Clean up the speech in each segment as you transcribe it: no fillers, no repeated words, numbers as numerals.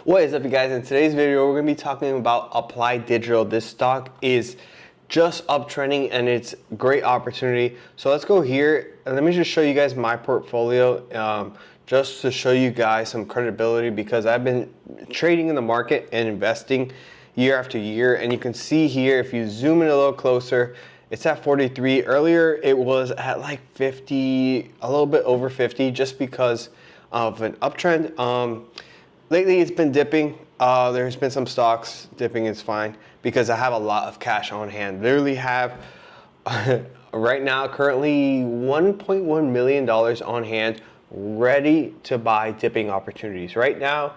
What is up, you guys? In today's video, we're going to be talking about Applied Digital. This stock is just uptrending and it's a great opportunity. So let's go here and let me just show you guys my portfolio just to show you guys some credibility, because I've been trading in the market and investing year after year. And you can see here, if you zoom in a little closer, it's at 43. Earlier, it was at like 50, a little bit over 50, just because of an uptrend. Lately, it's been dipping. There's been some stocks dipping. It's fine because I have a lot of cash on hand. Literally have right now currently $1.1 million on hand, ready to buy dipping opportunities. Right now,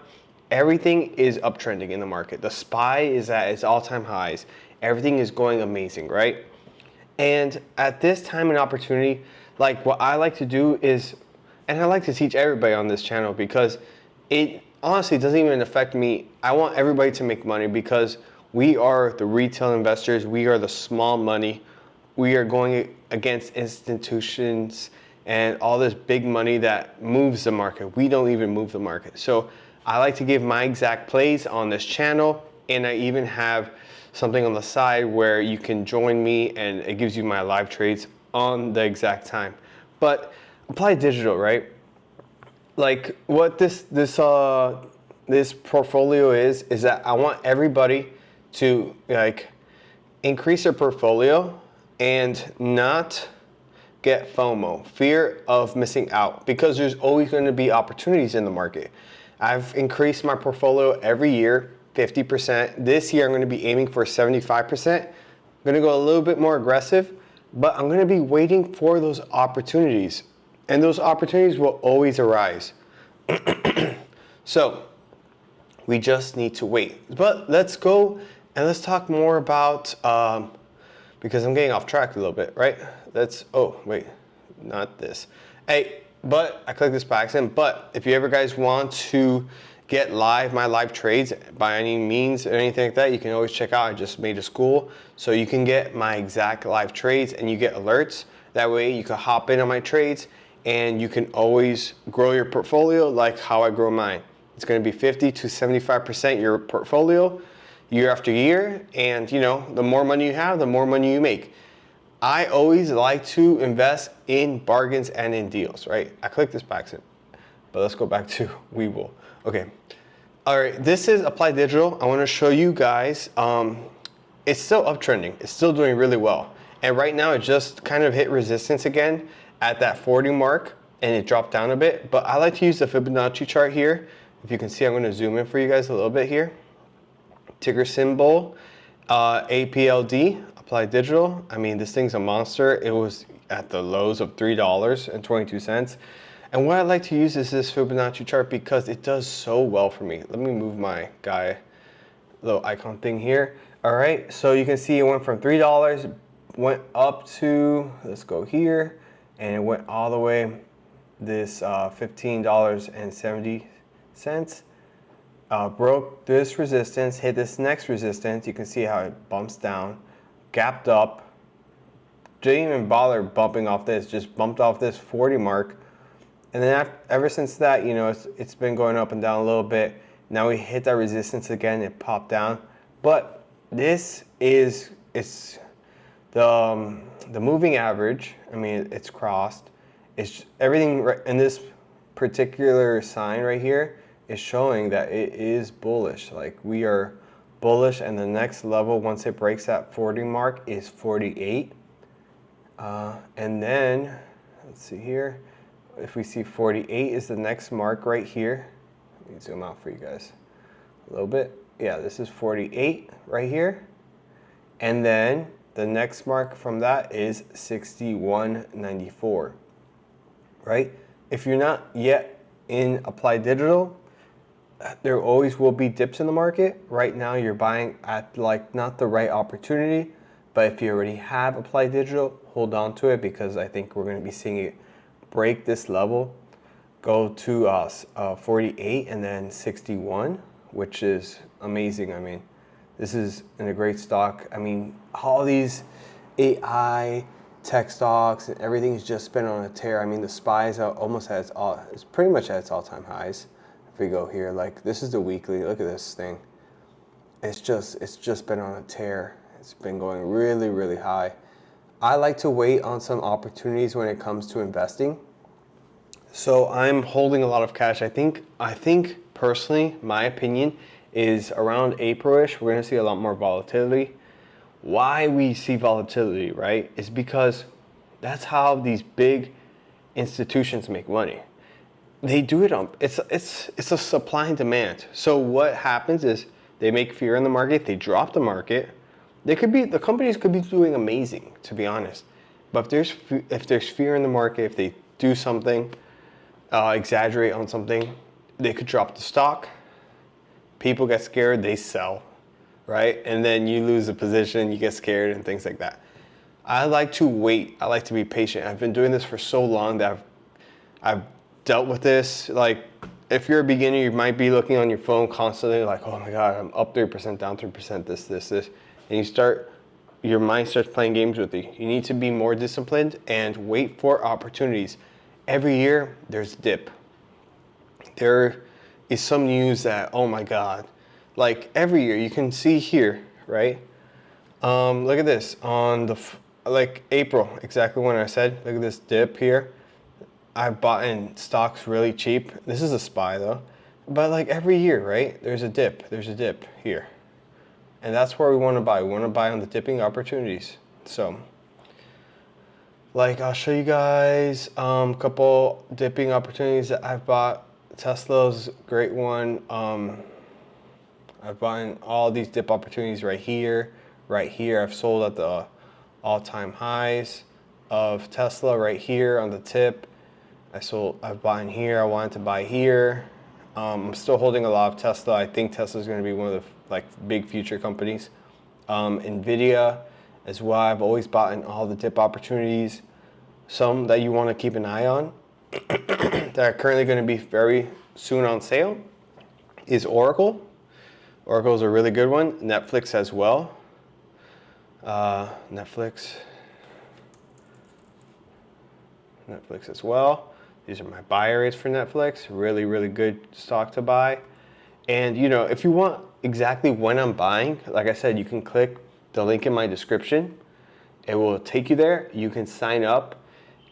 everything is uptrending in the market. The SPY is at its all-time highs. Everything is going amazing, right? And at this time and opportunity, like what I like to do is, and I like to teach everybody on this channel because it honestly doesn't even affect me. I want everybody to make money because we are the retail investors. We are the small money. We are going against institutions and all this big money that moves the market. We don't even move the market. So I like to give my exact plays on this channel, and I even have something on the side where you can join me and it gives you my live trades on the exact time. But Applied Digital, right? Like what this portfolio is that I want everybody to like increase their portfolio and not get FOMO, fear of missing out, because there's always going to be opportunities in the market. I've increased my portfolio every year 50%. This year I'm going to be aiming for 75%. I'm going to go a little bit more aggressive, but I'm going to be waiting for those opportunities. And those opportunities will always arise. So we just need to wait. But let's go and let's talk more about, because I'm getting off track a little bit, right? Oh, wait, not this. Hey, but I clicked this by accident. But if you ever guys want to get my live trades by any means or anything like that, you can always check out. I just made a school so you can get my exact live trades and you get alerts. That way you can hop in on my trades and you can always grow your portfolio like how I grow mine. It's going to be 50 to 75% your portfolio year after year. And you know, the more money you have, the more money you make. I always like to invest in bargains and in deals, right? I clicked this by accident, but let's go back to Webull. Okay. All right. This is Applied Digital. I want to show you guys. It's still uptrending. It's still doing really well. And right now it just kind of hit resistance again at that 40 mark and it dropped down a bit. But I like to use the Fibonacci chart here. If you can see, I'm going to zoom in for you guys a little bit here. Ticker symbol, APLD, Applied Digital. I mean, this thing's a monster. It was at the lows of $3.22. And what I like to use is this Fibonacci chart because it does so well for me. Let me move my little icon thing here. All right, so you can see it went from $3, went up to, let's go here, and it went all the way this $15.70. Broke this resistance, hit this next resistance. You can see how it bumps down, gapped up, didn't even bother bumping off this, just bumped off this 40 mark. And then ever since that, you know, it's been going up and down a little bit. Now we hit that resistance again, it popped down. But this is, it's the moving average. I mean, it's crossed. It's everything in this particular sign right here is showing that it is bullish. Like we are bullish, and the next level once it breaks that 40 mark is 48. And then let's see here. If we see 48 is the next mark right here. Let me zoom out for you guys a little bit. Yeah, this is 48 right here. And then the next mark from that is 61.94, right? If you're not yet in Applied Digital, there always will be dips in the market. Right now you're buying at like not the right opportunity, but if you already have Applied Digital, hold on to it because I think we're going to be seeing it break this level, go to 48 and then 61, which is amazing. I mean, this is in a great stock. I mean, all these AI tech stocks and everything's just been on a tear. I mean, the SPY is almost at it's pretty much at its all-time highs. If we go here, like this is the weekly, look at this thing. It's just been on a tear. It's been going really, really high. I like to wait on some opportunities when it comes to investing. So I'm holding a lot of cash. I think personally, my opinion is around April-ish, we're gonna see a lot more volatility. Why we see volatility, right, is because that's how these big institutions make money. They do it on, it's a supply and demand. So what happens is they make fear in the market, they drop the market. The companies could be doing amazing, to be honest. But if there's fear in the market, if they do something, exaggerate on something, they could drop the stock. People get scared, they sell, right? And then you lose a position, you get scared and things like that. I like to wait. I like to be patient. I've been doing this for so long that I've dealt with this. Like, if you're a beginner, you might be looking on your phone constantly like, oh my God, I'm up 3%, down 3%, this. And your mind starts playing games with you. You need to be more disciplined and wait for opportunities. Every year, there's a dip. There is some news that, oh my God, like every year, you can see here, right? Look at this, on like April, exactly when I said, look at this dip here. I bought in stocks really cheap. This is a SPY though. But like every year, right? There's a dip here. And that's where we want to buy. We want to buy on the dipping opportunities. So, like I'll show you guys a couple dipping opportunities that I've bought. Tesla's a great one. I've bought in all these dip opportunities right here. I've sold at the all-time highs of Tesla right here on the tip. I've bought in here. I wanted to buy here. I'm still holding a lot of Tesla. I think Tesla is going to be one of the big future companies. Nvidia as well. I've always bought in all the dip opportunities. Some that you want to keep an eye on that are currently going to be very soon on sale is Oracle. Oracle is a really good one. Netflix as well. Netflix as well. These are my buy rates for Netflix. Really, really good stock to buy. And you know, if you want exactly when I'm buying, like I said, you can click the link in my description. It will take you there. You can sign up,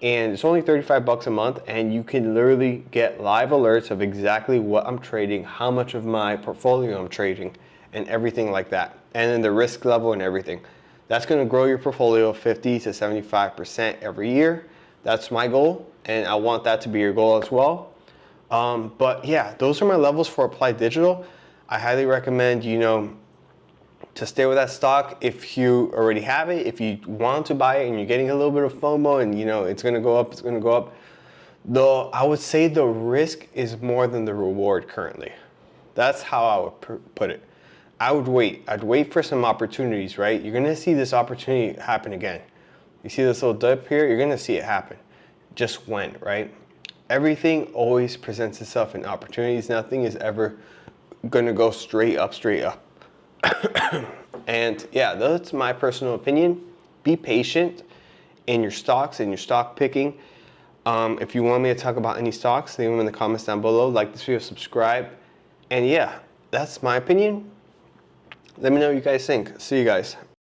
and it's only 35 bucks a month, and you can literally get live alerts of exactly what I'm trading, how much of my portfolio I'm trading, and everything like that. And then the risk level and everything. That's going to grow your portfolio 50 to 75% every year. That's my goal, and I want that to be your goal as well. But yeah, those are my levels for Applied Digital. I highly recommend, you know, to stay with that stock if you already have it. If you want to buy it and you're getting a little bit of FOMO and you know it's going to go up, though I would say the risk is more than the reward currently. That's how I would put it. I'd wait for some opportunities, right? You're going to see this opportunity happen again. You see this little dip here? You're going to see it happen. Just when, right? Everything always presents itself in opportunities. Nothing is ever going to go straight up. And yeah, that's my personal opinion. Be patient in your stocks and your stock picking. If you want me to talk about any stocks, leave them in the comments down below. Like this video, subscribe. And yeah, that's my opinion. Let me know what you guys think. See you guys.